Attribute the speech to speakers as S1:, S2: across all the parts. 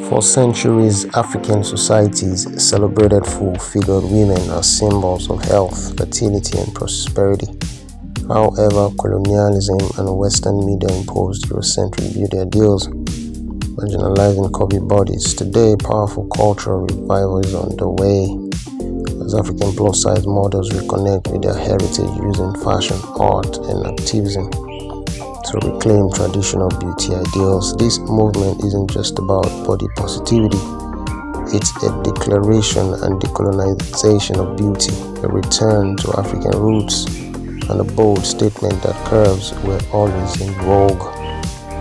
S1: For centuries, African societies celebrated full-figured women as symbols of health, fertility, and prosperity. However, colonialism and Western media imposed Eurocentric beauty ideals, marginalizing curvy bodies. Today, powerful cultural revival is underway as African plus-size models reconnect with their heritage using fashion, art, and activism to reclaim traditional beauty ideals. This movement isn't just about body positivity, it's a declaration and decolonization of beauty, a return to African roots, and a bold statement that curves were always in vogue.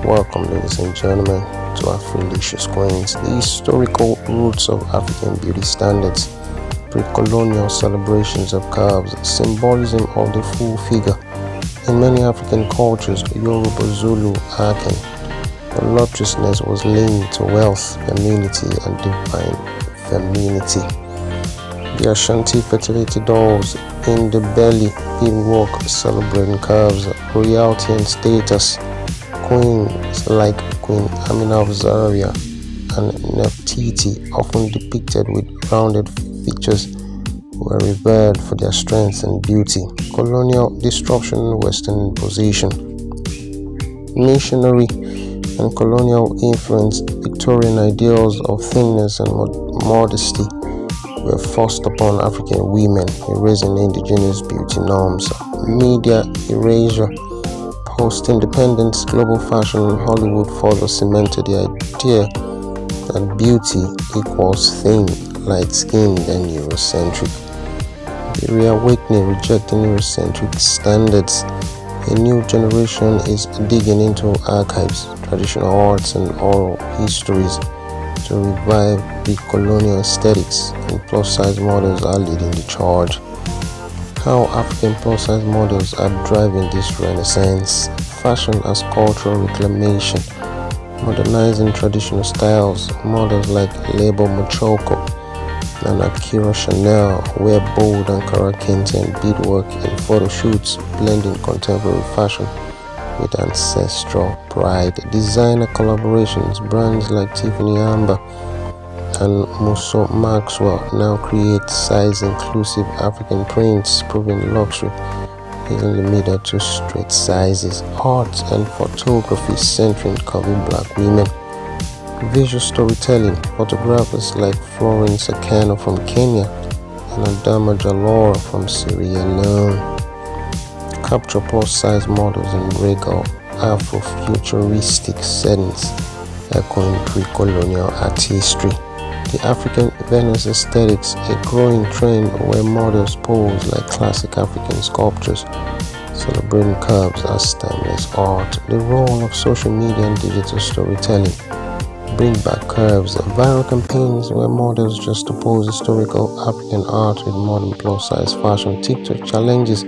S1: Welcome, ladies and gentlemen, to afriliciousqueens, the historical roots of African beauty standards, pre-colonial celebrations of curves, symbolism of the full figure. In many African cultures, Yoruba, Zulu, Akan, voluptuousness was linked to wealth, femininity, and divine femininity. The Ashanti fertility dolls in the belly beadwork celebrating curves, royalty, and status. Queens like Queen Amina of Zaria and Nefertiti, often depicted with rounded features, were revered for their strength and beauty. Colonial disruption and Western imposition. Missionary and colonial influence, Victorian ideals of thinness and modesty were forced upon African women, erasing indigenous beauty norms. Media erasure. Post-independence, global fashion and Hollywood further cemented the idea that beauty equals thin, light-skinned, and Eurocentric. The reawakening, rejecting Eurocentric standards. A new generation is digging into archives, traditional arts, and oral histories to revive the colonial aesthetics, and plus-size models are leading the charge. How African plus-size models are driving this renaissance. Fashion as cultural reclamation, modernizing traditional styles. Models like Lebo Mochoko and Akira Chanel wear bold Ankara kente and beadwork in photo shoots, blending contemporary fashion with ancestral pride. Designer collaborations, brands like Tiffany Amber and Musso Maxwell now create size-inclusive African prints, proving luxury isn't limited to straight sizes. Art and photography centering curvy black women. Visual storytelling, photographers like Florence Akano from Kenya and Adama Jalora from Sierra Leone capture plus-size models in regal Afrofuturistic settings, echoing pre-colonial artistry. The African Venus aesthetics, a growing trend where models pose like classic African sculptures, celebrating curves as timeless art. The role of social media and digital storytelling. Bring back curves, viral campaigns where models just oppose historical African art with modern plus-size fashion. TikTok challenges,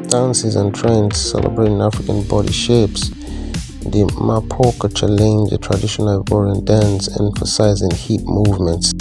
S1: dances and trends celebrating African body shapes. The Mapoka challenge, a traditional Ivorian dance emphasizing hip movements.